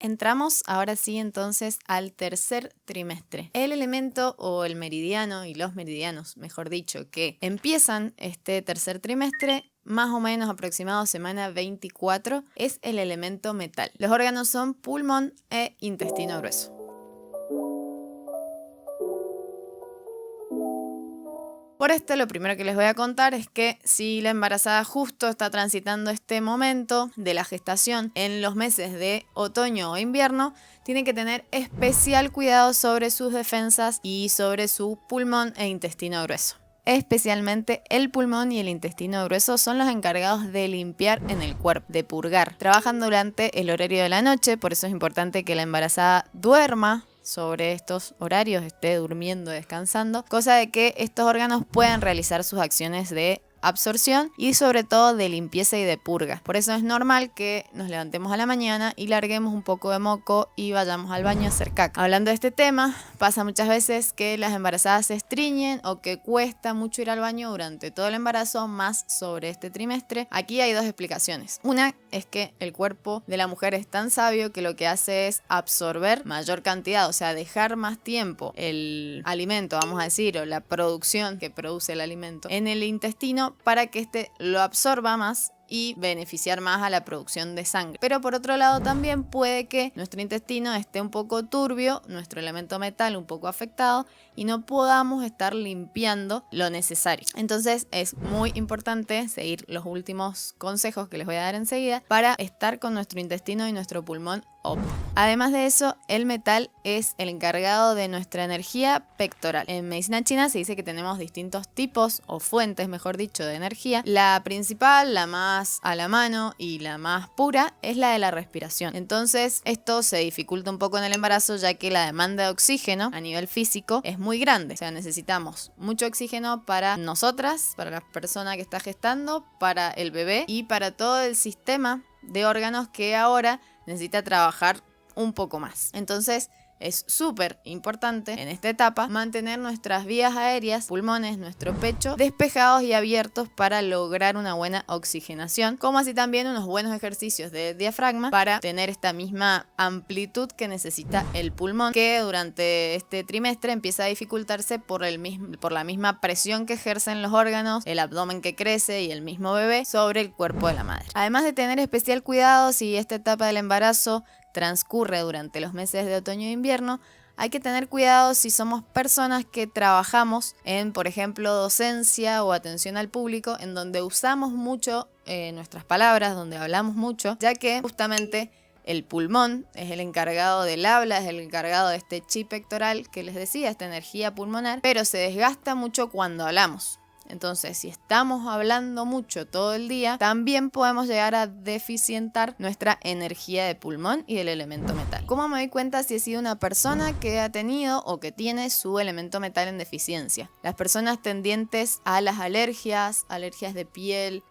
Entramos ahora sí entonces al tercer trimestre. El elemento o el meridiano y los meridianos, mejor dicho, que empiezan este tercer trimestre, más o menos aproximado semana 24, es el elemento metal. Los órganos son pulmón e intestino grueso. Por esto, lo primero que les voy a contar es que si la embarazada justo está transitando este momento de la gestación en los meses de otoño o invierno, tiene que tener especial cuidado sobre sus defensas y sobre su pulmón e intestino grueso. Especialmente el pulmón y el intestino grueso son los encargados de limpiar en el cuerpo, de purgar. Trabajan durante el horario de la noche, por eso es importante que la embarazada duerma sobre estos horarios, esté durmiendo, descansando, cosa de que estos órganos puedan realizar sus acciones de absorción y sobre todo de limpieza y de purga. Por eso es normal que nos levantemos a la mañana y larguemos un poco de moco y vayamos al baño a hacer caca. Hablando de este tema, pasa muchas veces que las embarazadas se estreñen o que cuesta mucho ir al baño durante todo el embarazo, más sobre este trimestre. Aquí hay dos explicaciones. Una es que el cuerpo de la mujer es tan sabio que lo que hace es absorber mayor cantidad, o sea, dejar más tiempo el alimento, vamos a decir, o la producción que produce el alimento en el intestino para que éste lo absorba más y beneficiar más a la producción de sangre. Pero por otro lado también puede que nuestro intestino esté un poco turbio, nuestro elemento metal un poco afectado y no podamos estar limpiando lo necesario. Entonces es muy importante seguir los últimos consejos que les voy a dar enseguida para estar con nuestro intestino y nuestro pulmón óptimo. Además de eso, el metal es el encargado de nuestra energía pectoral. En medicina china se dice que tenemos distintos tipos o fuentes, mejor dicho, de energía. La principal, la más a la mano y la más pura es la de la respiración. Entonces esto se dificulta un poco en el embarazo, ya que la demanda de oxígeno a nivel físico es muy grande. O sea, necesitamos mucho oxígeno para nosotras, para la persona que está gestando, para el bebé y para todo el sistema de órganos que ahora necesita trabajar un poco más. Entonces es súper importante en esta etapa mantener nuestras vías aéreas, pulmones, nuestro pecho despejados y abiertos para lograr una buena oxigenación, como así también unos buenos ejercicios de diafragma para tener esta misma amplitud que necesita el pulmón, que durante este trimestre empieza a dificultarse por la misma presión que ejercen los órganos, el abdomen que crece y el mismo bebé sobre el cuerpo de la madre. Además de tener especial cuidado si esta etapa del embarazo transcurre durante los meses de otoño e invierno, hay que tener cuidado si somos personas que trabajamos en, por ejemplo, docencia o atención al público, en donde usamos mucho nuestras palabras, donde hablamos mucho, ya que justamente el pulmón es el encargado del habla, es el encargado de este chi pectoral que les decía, esta energía pulmonar, pero se desgasta mucho cuando hablamos. Entonces, si estamos hablando mucho todo el día, también podemos llegar a deficientar nuestra energía de pulmón y del elemento metal. ¿Cómo me doy cuenta si he sido una persona que ha tenido o que tiene su elemento metal en deficiencia? Las personas tendientes a las alergias de piel,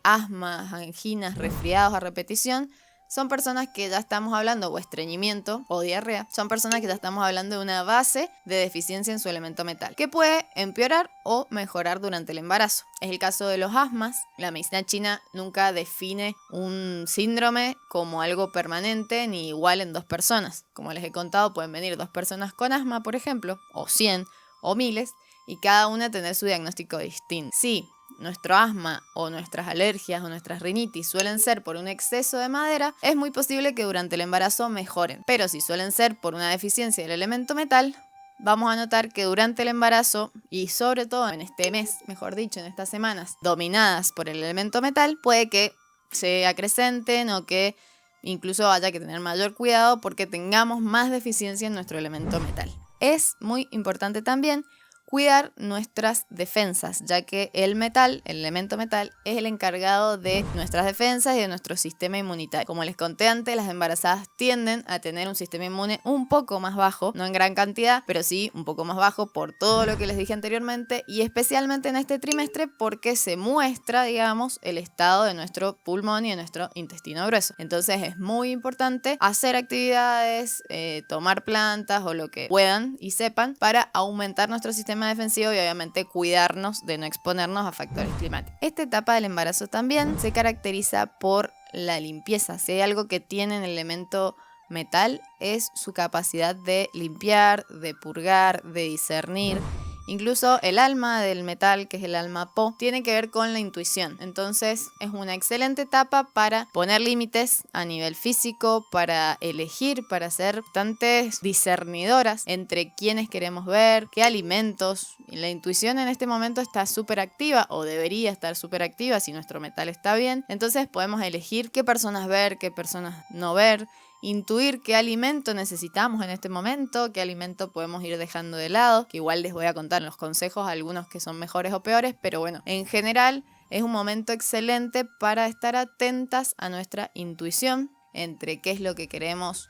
asma, anginas, resfriados a repetición, son personas que ya estamos hablando, o estreñimiento o diarrea, son personas que ya estamos hablando de una base de deficiencia en su elemento metal, que puede empeorar o mejorar durante el embarazo. Es el caso de los asmas. La medicina china nunca define un síndrome como algo permanente ni igual en dos personas. Como les he contado, pueden venir dos personas con asma, por ejemplo, o 100 o miles, y cada una tener su diagnóstico distinto. Sí, nuestro asma o nuestras alergias o nuestras rinitis suelen ser por un exceso de madera, es muy posible que durante el embarazo mejoren. Pero si suelen ser por una deficiencia del elemento metal, vamos a notar que durante el embarazo y sobre todo en este mes, mejor dicho, en estas semanas dominadas por el elemento metal, puede que se acrecenten o que incluso haya que tener mayor cuidado porque tengamos más deficiencia en nuestro elemento metal. Es muy importante también cuidar nuestras defensas, ya que el elemento metal, es el encargado de nuestras defensas y de nuestro sistema inmunitario. Como les conté antes, las embarazadas tienden a tener un sistema inmune un poco más bajo, no en gran cantidad, pero sí un poco más bajo por todo lo que les dije anteriormente, y especialmente en este trimestre porque se muestra, digamos, el estado de nuestro pulmón y de nuestro intestino grueso. Entonces es muy importante hacer actividades, tomar plantas o lo que puedan y sepan para aumentar nuestro sistema defensivo y obviamente cuidarnos de no exponernos a factores climáticos. Esta etapa del embarazo también se caracteriza por la limpieza. Si hay algo que tiene el elemento metal es su capacidad de limpiar, de purgar, de discernir. Incluso el alma del metal, que es el alma Po, tiene que ver con la intuición. Entonces es una excelente etapa para poner límites a nivel físico, para elegir, para ser bastante discernidoras entre quiénes queremos ver, qué alimentos. La intuición en este momento está súper activa, o debería estar súper activa si nuestro metal está bien. Entonces podemos elegir qué personas ver, qué personas no ver. Intuir qué alimento necesitamos en este momento, qué alimento podemos ir dejando de lado, que igual les voy a contar los consejos, algunos que son mejores o peores, pero bueno, en general es un momento excelente para estar atentas a nuestra intuición entre qué es lo que queremos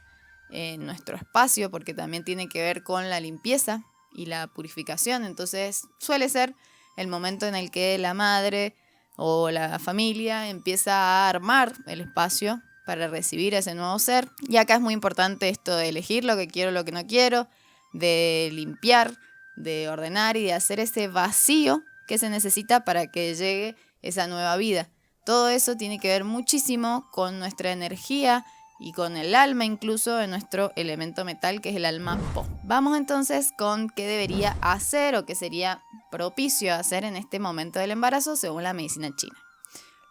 en nuestro espacio, porque también tiene que ver con la limpieza y la purificación. Entonces suele ser el momento en el que la madre o la familia empieza a armar el espacio para recibir a ese nuevo ser. Y acá es muy importante esto de elegir lo que quiero, lo que no quiero, de limpiar, de ordenar y de hacer ese vacío que se necesita para que llegue esa nueva vida. Todo eso tiene que ver muchísimo con nuestra energía y con el alma, incluso en nuestro elemento metal, que es el alma Po. Vamos entonces con qué debería hacer o qué sería propicio hacer en este momento del embarazo según la medicina china.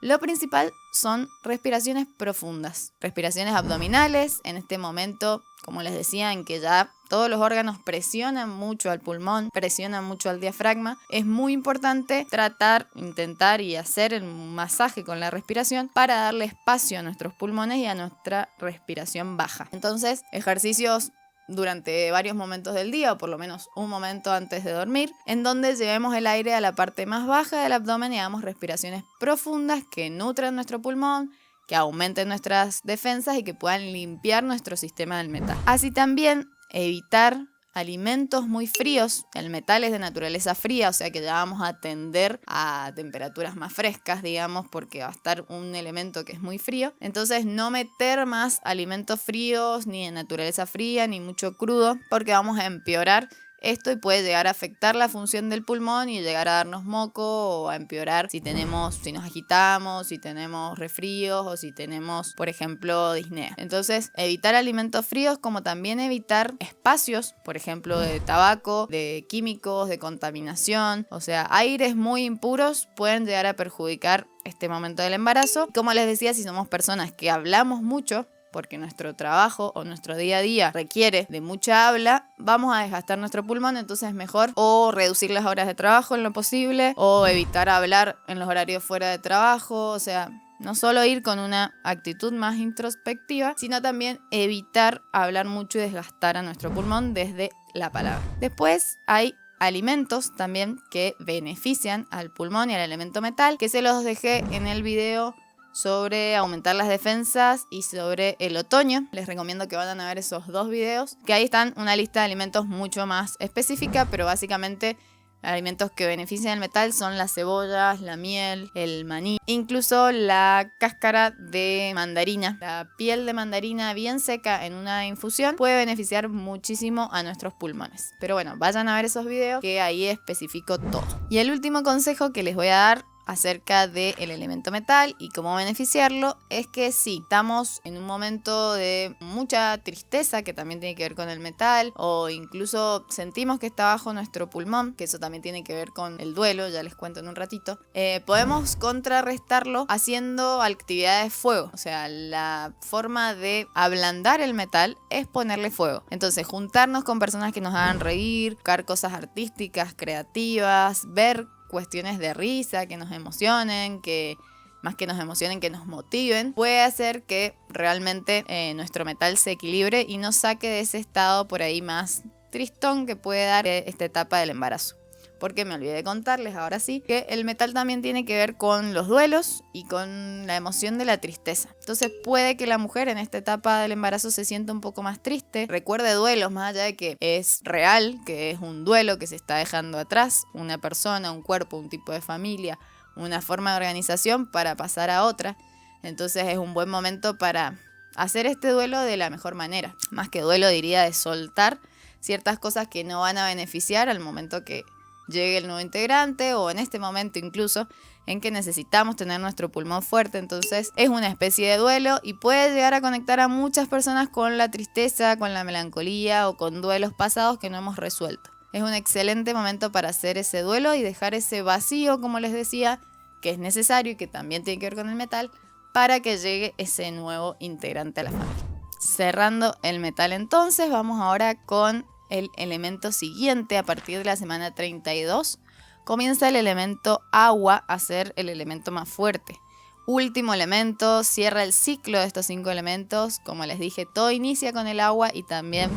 Lo principal son respiraciones profundas, respiraciones abdominales. En este momento, como les decía, en que ya todos los órganos presionan mucho al pulmón, presionan mucho al diafragma, es muy importante intentar y hacer el masaje con la respiración para darle espacio a nuestros pulmones y a nuestra respiración baja. Entonces, ejercicios durante varios momentos del día, o por lo menos un momento antes de dormir, en donde llevemos el aire a la parte más baja del abdomen y hagamos respiraciones profundas que nutran nuestro pulmón, que aumenten nuestras defensas y que puedan limpiar nuestro sistema del metal. Así también evitar alimentos muy fríos. El metal es de naturaleza fría, o sea que ya vamos a tender a temperaturas más frescas, digamos, porque va a estar un elemento que es muy frío. Entonces no meter más alimentos fríos, ni de naturaleza fría, ni mucho crudo, porque vamos a empeorar esto y puede llegar a afectar la función del pulmón y llegar a darnos moco o a empeorar si nos agitamos, si tenemos resfríos o si tenemos, por ejemplo, disnea. Entonces, evitar alimentos fríos, como también evitar espacios, por ejemplo, de tabaco, de químicos, de contaminación. O sea, aires muy impuros pueden llegar a perjudicar este momento del embarazo. Como les decía, si somos personas que hablamos mucho, porque nuestro trabajo o nuestro día a día requiere de mucha habla, vamos a desgastar nuestro pulmón. Entonces es mejor o reducir las horas de trabajo en lo posible o evitar hablar en los horarios fuera de trabajo. O sea, no solo ir con una actitud más introspectiva, sino también evitar hablar mucho y desgastar a nuestro pulmón desde la palabra. Después hay alimentos también que benefician al pulmón y al elemento metal, que se los dejé en el video sobre aumentar las defensas y sobre el otoño. Les recomiendo que vayan a ver esos dos videos, que ahí están una lista de alimentos mucho más específica, pero básicamente alimentos que benefician el metal son las cebollas, la miel, el maní, incluso la cáscara de mandarina. La piel de mandarina bien seca en una infusión puede beneficiar muchísimo a nuestros pulmones. Pero bueno, vayan a ver esos videos que ahí especifico todo. Y el último consejo que les voy a dar acerca del elemento metal y cómo beneficiarlo es que si estamos en un momento de mucha tristeza, que también tiene que ver con el metal, o incluso sentimos que está bajo nuestro pulmón, que eso también tiene que ver con el duelo, ya les cuento en un ratito, podemos contrarrestarlo haciendo actividades de fuego. O sea, la forma de ablandar el metal es ponerle fuego. Entonces, juntarnos con personas que nos hagan reír, buscar cosas artísticas, creativas, ver cuestiones de risa que nos emocionen, que más que nos emocionen, que nos motiven, puede hacer que realmente nuestro metal se equilibre y nos saque de ese estado por ahí más tristón que puede dar esta etapa del embarazo. Porque me olvidé de contarles, ahora sí, que el metal también tiene que ver con los duelos y con la emoción de la tristeza. Entonces puede que la mujer en esta etapa del embarazo se sienta un poco más triste, recuerde duelos, más allá de que es real, que es un duelo que se está dejando atrás, una persona, un cuerpo, un tipo de familia, una forma de organización para pasar a otra. Entonces es un buen momento para hacer este duelo de la mejor manera. Más que duelo, diría de soltar ciertas cosas que no van a beneficiar al momento que llegue el nuevo integrante, o en este momento incluso en que necesitamos tener nuestro pulmón fuerte. Entonces es una especie de duelo y puede llegar a conectar a muchas personas con la tristeza, con la melancolía o con duelos pasados que no hemos resuelto. Es un excelente momento para hacer ese duelo y dejar ese vacío, como les decía, que es necesario y que también tiene que ver con el metal, para que llegue ese nuevo integrante a la familia. Cerrando el metal entonces, vamos ahora con el elemento siguiente. A partir de la semana 32 comienza el elemento agua a ser el elemento más fuerte. Último elemento, cierra el ciclo de estos 5 elementos. Como les dije, todo inicia con el agua y también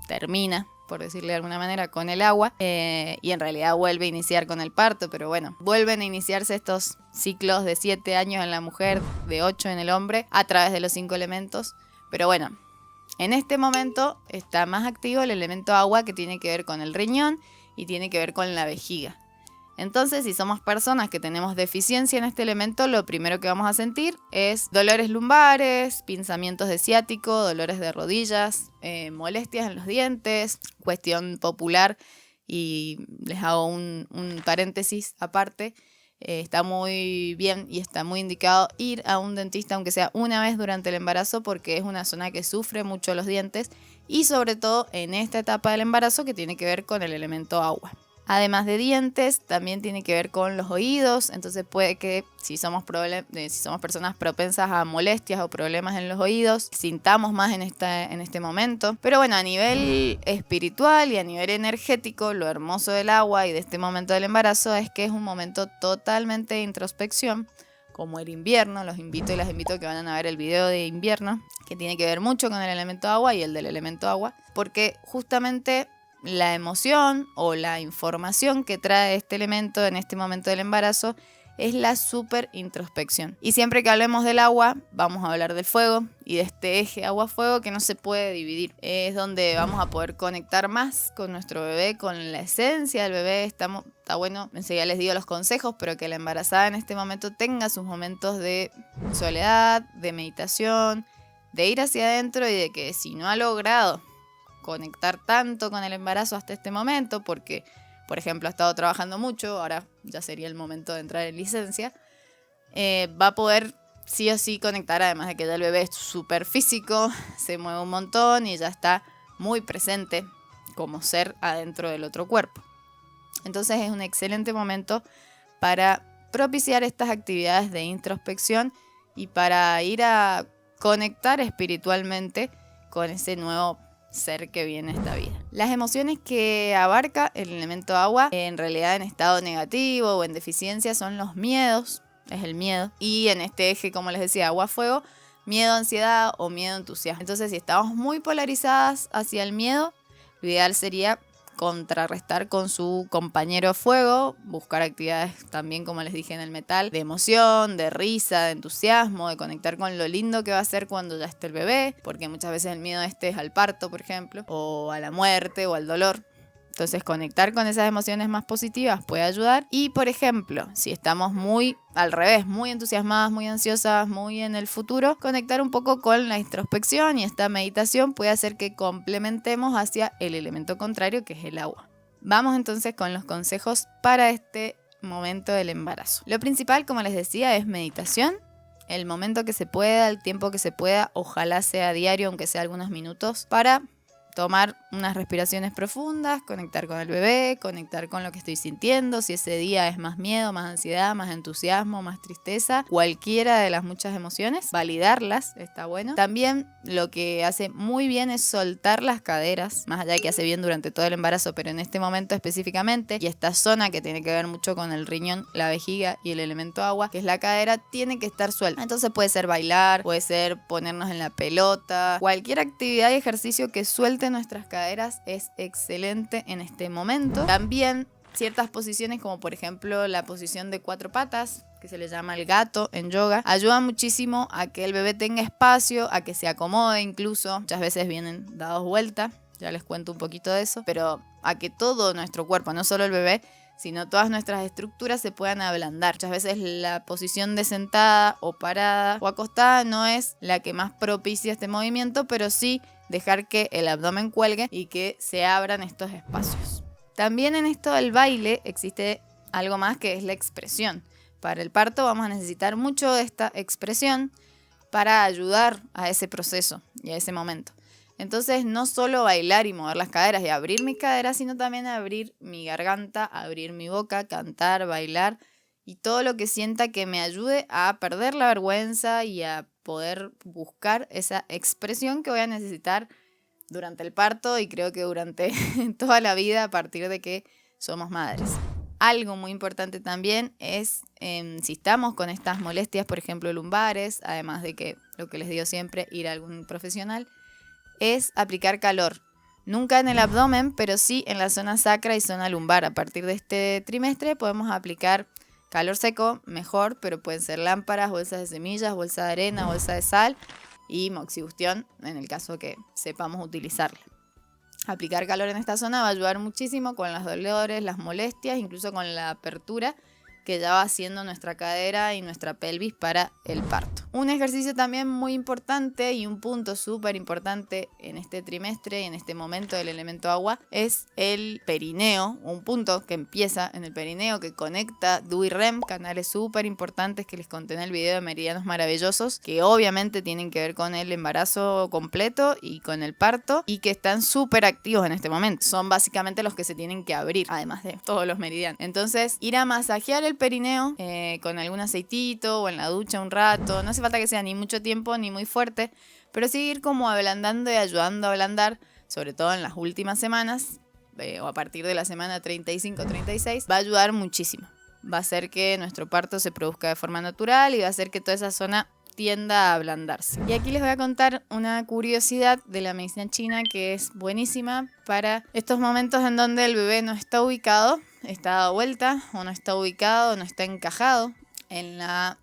termina, por decirle de alguna manera, con el agua. Y en realidad vuelve a iniciar con el parto, pero bueno, vuelven a iniciarse estos ciclos de 7 años en la mujer, de 8 en el hombre, a través de los 5 elementos. Pero bueno, en este momento está más activo el elemento agua, que tiene que ver con el riñón y tiene que ver con la vejiga. Entonces, si somos personas que tenemos deficiencia en este elemento, lo primero que vamos a sentir es dolores lumbares, pinzamientos de ciático, dolores de rodillas, molestias en los dientes, cuestión popular. Y les hago un paréntesis aparte. Está muy bien y está muy indicado ir a un dentista, aunque sea una vez durante el embarazo, porque es una zona que sufre mucho los dientes y sobre todo en esta etapa del embarazo, que tiene que ver con el elemento agua. Además de dientes, también tiene que ver con los oídos. Entonces puede que si somos personas propensas a molestias o problemas en los oídos, sintamos más en este momento. Pero bueno, a nivel espiritual y a nivel energético, lo hermoso del agua y de este momento del embarazo es que es un momento totalmente de introspección, como el invierno. Los invito y las invito a que vayan a ver el video de invierno, que tiene que ver mucho con el elemento agua y el del elemento agua, porque justamente la emoción o la información que trae este elemento en este momento del embarazo es la súper introspección. Y siempre que hablemos del agua, vamos a hablar del fuego y de este eje agua-fuego que no se puede dividir. Es donde vamos a poder conectar más con nuestro bebé, con la esencia del bebé. Está bueno, enseguida les digo los consejos, pero que la embarazada en este momento tenga sus momentos de soledad, de meditación, de ir hacia adentro, y de que si no ha logrado conectar tanto con el embarazo hasta este momento, porque por ejemplo ha estado trabajando mucho, ahora ya sería el momento de entrar en licencia, va a poder sí o sí conectar, además de que ya el bebé es súper físico, se mueve un montón y ya está muy presente como ser adentro del otro cuerpo. Entonces es un excelente momento para propiciar estas actividades de introspección y para ir a conectar espiritualmente con ese nuevo ser que viene a esta vida. Las emociones que abarca el elemento agua, en realidad en estado negativo o en deficiencia, son los miedos, es el miedo. Y en este eje, como les decía, agua-fuego, miedo, ansiedad o miedo, entusiasmo. Entonces, si estamos muy polarizadas hacia el miedo, lo ideal sería contrarrestar con su compañero fuego, buscar actividades también, como les dije, en el metal, de emoción, de risa, de entusiasmo, de conectar con lo lindo que va a ser cuando ya esté el bebé, porque muchas veces el miedo es al parto, por ejemplo, o a la muerte o al dolor. Entonces, conectar con esas emociones más positivas puede ayudar. Y, por ejemplo, si estamos muy al revés, muy entusiasmadas, muy ansiosas, muy en el futuro, conectar un poco con la introspección y esta meditación puede hacer que complementemos hacia el elemento contrario, que es el agua. Vamos entonces con los consejos para este momento del embarazo. Lo principal, como les decía, es meditación. El momento que se pueda, el tiempo que se pueda, ojalá sea diario, aunque sea algunos minutos, para tomar unas respiraciones profundas, conectar con el bebé, conectar con lo que estoy sintiendo, si ese día es más miedo, más ansiedad, más entusiasmo, más tristeza, cualquiera de las muchas emociones, validarlas, está bueno. También lo que hace muy bien es soltar las caderas, más allá de que hace bien durante todo el embarazo, pero en este momento específicamente, y esta zona que tiene que ver mucho con el riñón, la vejiga y el elemento agua, que es la cadera, tiene que estar suelta. Entonces puede ser bailar, puede ser ponernos en la pelota, cualquier actividad y ejercicio que suelte nuestras caderas es excelente en este momento. También ciertas posiciones, como por ejemplo la posición de 4 patas, que se le llama el gato en yoga, ayudan muchísimo a que el bebé tenga espacio, a que se acomode incluso. Muchas veces vienen dados vuelta, ya les cuento un poquito de eso, pero a que todo nuestro cuerpo, no solo el bebé, sino todas nuestras estructuras se puedan ablandar. Muchas veces la posición de sentada o parada o acostada no es la que más propicia este movimiento, pero sí dejar que el abdomen cuelgue y que se abran estos espacios. También en esto del baile existe algo más, que es la expresión. para el parto vamos a necesitar mucho de esta expresión para ayudar a ese proceso y a ese momento. Entonces, no solo bailar y mover las caderas y abrir mis caderas, sino también abrir mi garganta, abrir mi boca, cantar, bailar y todo lo que sienta que me ayude a perder la vergüenza y a poder buscar esa expresión que voy a necesitar durante el parto y creo que durante toda la vida a partir de que somos madres. Algo muy importante también es si estamos con estas molestias, por ejemplo, lumbares, además de que lo que les digo siempre, ir a algún profesional, es aplicar calor. Nunca en el abdomen, pero sí en la zona sacra y zona lumbar. A partir de este trimestre podemos aplicar calor seco, mejor, pero pueden ser lámparas, bolsas de semillas, bolsa de arena, bolsa de sal y moxibustión en el caso que sepamos utilizarla. Aplicar calor en esta zona va a ayudar muchísimo con los dolores, las molestias, incluso con la apertura que ya va haciendo nuestra cadera y nuestra pelvis para el parto. Un ejercicio también muy importante y un punto súper importante en este trimestre y en este momento del elemento agua es el perineo, un punto que empieza en el perineo que conecta DU y REM, canales súper importantes que les conté en el video de Meridianos Maravillosos, que obviamente tienen que ver con el embarazo completo y con el parto y que están súper activos en este momento. Son básicamente los que se tienen que abrir, además de todos los meridianos. Entonces, ir a masajear el perineo con algún aceitito o en la ducha un rato. No hace falta que sea ni mucho tiempo ni muy fuerte, pero sí ir como ablandando y ayudando a ablandar, sobre todo en las últimas semanas o a partir de la semana 35-36, va a ayudar muchísimo. Va a hacer que nuestro parto se produzca de forma natural y va a hacer que toda esa zona tienda a ablandarse. Y aquí les voy a contar una curiosidad de la medicina china que es buenísima para estos momentos en donde el bebé no está ubicado, está dado vuelta o no está ubicado o no está encajado en la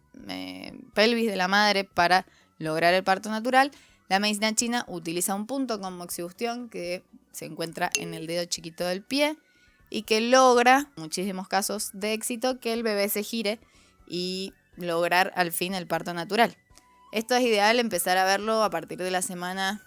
pelvis de la madre para lograr el parto natural. La medicina china utiliza un punto con moxibustión que se encuentra en el dedo chiquito del pie y que logra, en muchísimos casos de éxito, que el bebé se gire y lograr al fin el parto natural. Esto es ideal empezar a verlo a partir de la semana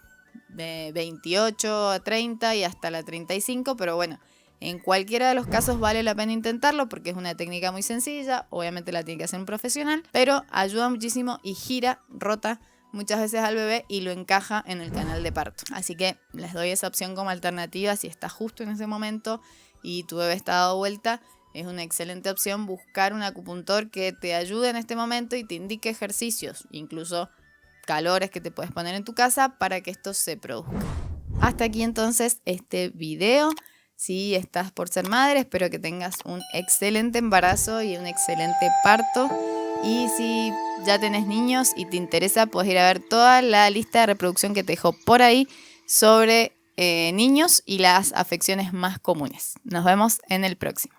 de 28 a 30 y hasta la 35, pero bueno, en cualquiera de los casos vale la pena intentarlo porque es una técnica muy sencilla, obviamente la tiene que hacer un profesional, pero ayuda muchísimo y gira, rota muchas veces al bebé y lo encaja en el canal de parto. Así que les doy esa opción como alternativa si está justo en ese momento y tu bebé está dado vuelta. Es una excelente opción buscar un acupuntor que te ayude en este momento y te indique ejercicios, incluso calores que te puedes poner en tu casa para que esto se produzca. Hasta aquí entonces este video. Si estás por ser madre, espero que tengas un excelente embarazo y un excelente parto. Y si ya tenés niños y te interesa, puedes ir a ver toda la lista de reproducción que te dejo por ahí sobre niños y las afecciones más comunes. Nos vemos en el próximo.